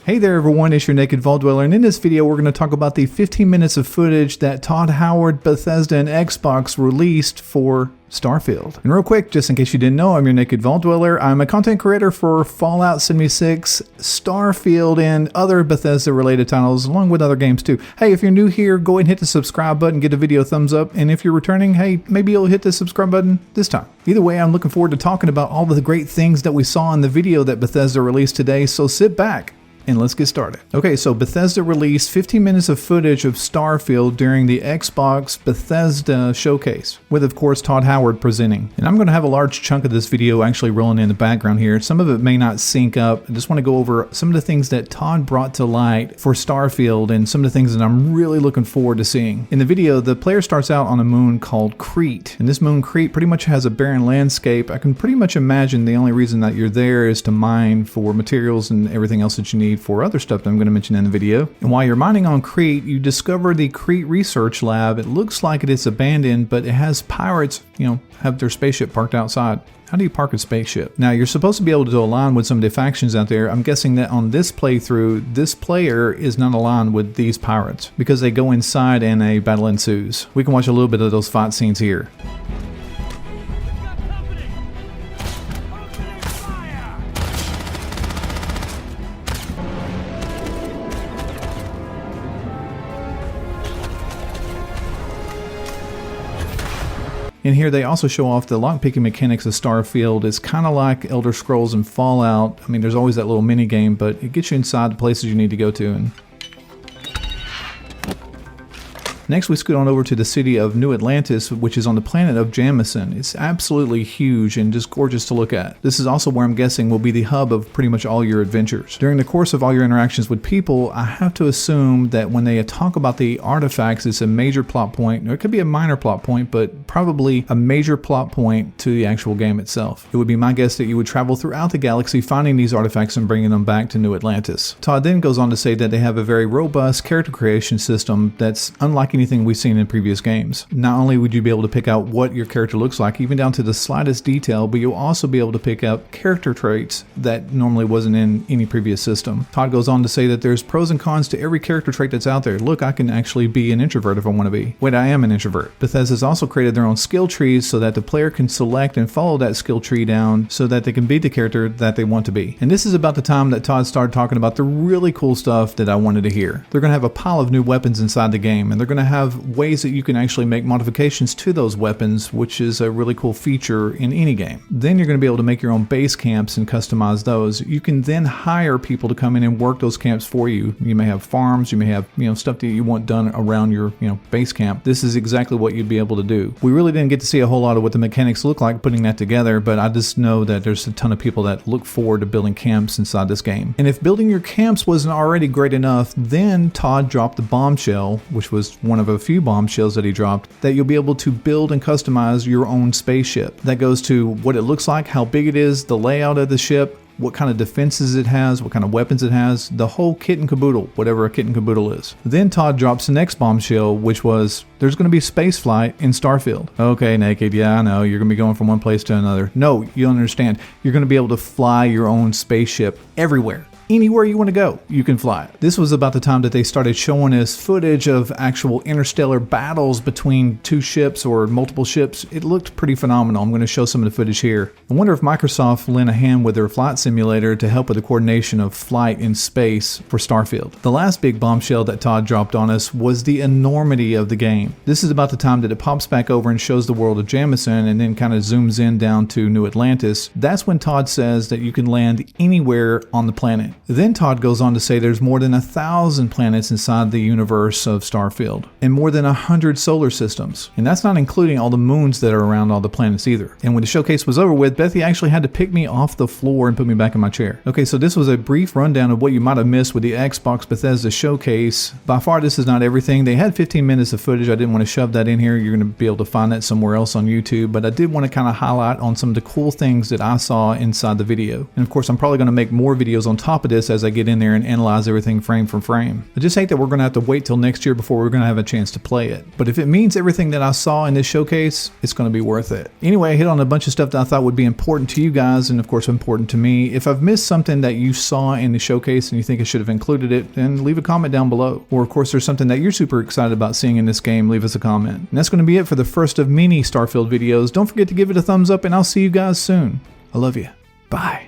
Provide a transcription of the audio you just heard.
Hey there everyone, it's your Naked Vault Dweller, and in this video we're going to talk about the 15 minutes of footage that Todd Howard, Bethesda, and Xbox released for Starfield. And real quick, just in case you didn't know, I'm your Naked Vault Dweller. I'm a content creator for Fallout 76, Starfield, and other Bethesda related titles, along with other games too. Hey, if you're new here, go ahead and hit the subscribe button, get the video a thumbs up, and if you're returning, hey, maybe you'll hit the subscribe button this time. Either way, I'm looking forward to talking about all of the great things that we saw in the video that Bethesda released today, so sit back and let's get started. Okay, so Bethesda released 15 minutes of footage of Starfield during the Xbox Bethesda Showcase, with of course Todd Howard presenting. And I'm going to have a large chunk of this video actually rolling in the background here. Some of it may not sync up. I just want to go over some of the things that Todd brought to light for Starfield and some of the things that I'm really looking forward to seeing. In the video, the player starts out on a moon called Crete, and this moon Crete pretty much has a barren landscape. I can pretty much imagine the only reason that you're there is to mine for materials and everything else that you need for other stuff that I'm going to mention in the video. And while you're mining on Crete, you discover the Crete Research Lab. It looks like it is abandoned, but it has pirates, have their spaceship parked outside. How do you park a spaceship? Now, you're supposed to be able to align with some of the factions out there. I'm guessing that on this playthrough, this player is not aligned with these pirates because they go inside and a battle ensues. We can watch a little bit of those fight scenes here. And here they also show off the lockpicking mechanics of Starfield. It's kind of like Elder Scrolls and Fallout. I mean, there's always that little mini game, but it gets you inside the places you need to go to. And next, we scoot on over to the city of New Atlantis, which is on the planet of Jamison. It's absolutely huge and just gorgeous to look at. This is also where I'm guessing will be the hub of pretty much all your adventures. During the course of all your interactions with people, I have to assume that when they talk about the artifacts, it's a major plot point, or it could be a minor plot point, but probably a major plot point to the actual game itself. It would be my guess that you would travel throughout the galaxy finding these artifacts and bringing them back to New Atlantis. Todd then goes on to say that they have a very robust character creation system that's unlike anything we've seen in previous games. Not only would you be able to pick out what your character looks like, even down to the slightest detail, but you'll also be able to pick up character traits that normally wasn't in any previous system. Todd goes on to say that there's pros and cons to every character trait that's out there. Look, I can actually be an introvert if I want to be. Wait, I am an introvert. Bethesda's also created their own skill trees so that the player can select and follow that skill tree down so that they can be the character that they want to be. And this is about the time that Todd started talking about the really cool stuff that I wanted to hear. They're going to have a pile of new weapons inside the game, and they're going to have ways that you can actually make modifications to those weapons, which is a really cool feature in any game. Then you're going to be able to make your own base camps and customize those. You can then hire people to come in and work those camps for you. You may have farms, you may have stuff that you want done around your base camp. This is exactly what you'd be able to do. We really didn't get to see a whole lot of what the mechanics look like putting that together, but I just know that there's a ton of people that look forward to building camps inside this game. And if building your camps wasn't already great enough, then Todd dropped the bombshell, which was one of a few bombshells that he dropped, that you'll be able to build and customize your own spaceship. That goes to what it looks like, how big it is, the layout of the ship, what kind of defenses it has, what kind of weapons it has, the whole kit and caboodle, whatever a kit and caboodle is. Then Todd drops the next bombshell, which was there's going to be space flight in Starfield. Okay, Naked, yeah, I know, you're going to be going from one place to another. No, you understand. You're going to be able to fly your own spaceship everywhere. Anywhere you want to go, you can fly. This was about the time that they started showing us footage of actual interstellar battles between two ships or multiple ships. It looked pretty phenomenal. I'm going to show some of the footage here. I wonder if Microsoft lent a hand with their flight simulator to help with the coordination of flight in space for Starfield. The last big bombshell that Todd dropped on us was the enormity of the game. This is about the time that it pops back over and shows the world of Jamison and then kind of zooms in down to New Atlantis. That's when Todd says that you can land anywhere on the planet. Then Todd goes on to say there's more than 1,000 planets inside the universe of Starfield and more than 100 solar systems. And that's not including all the moons that are around all the planets either. And when the showcase was over with, Bethy actually had to pick me off the floor and put me back in my chair. Okay, so this was a brief rundown of what you might have missed with the Xbox Bethesda Showcase. By far, this is not everything. They had 15 minutes of footage. I didn't want to shove that in here. You're going to be able to find that somewhere else on YouTube, but I did want to kind of highlight on some of the cool things that I saw inside the video. And of course, I'm probably going to make more videos on top of this this as I get in there and analyze everything frame for frame. I just hate that we're going to have to wait till next year before we're going to have a chance to play it. But if it means everything that I saw in this showcase, it's going to be worth it. Anyway, I hit on a bunch of stuff that I thought would be important to you guys and of course important to me. If I've missed something that you saw in the showcase and you think I should have included it, then leave a comment down below. Or of course there's something that you're super excited about seeing in this game, leave us a comment. And that's going to be it for the first of many Starfield videos. Don't forget to give it a thumbs up and I'll see you guys soon. I love you. Bye.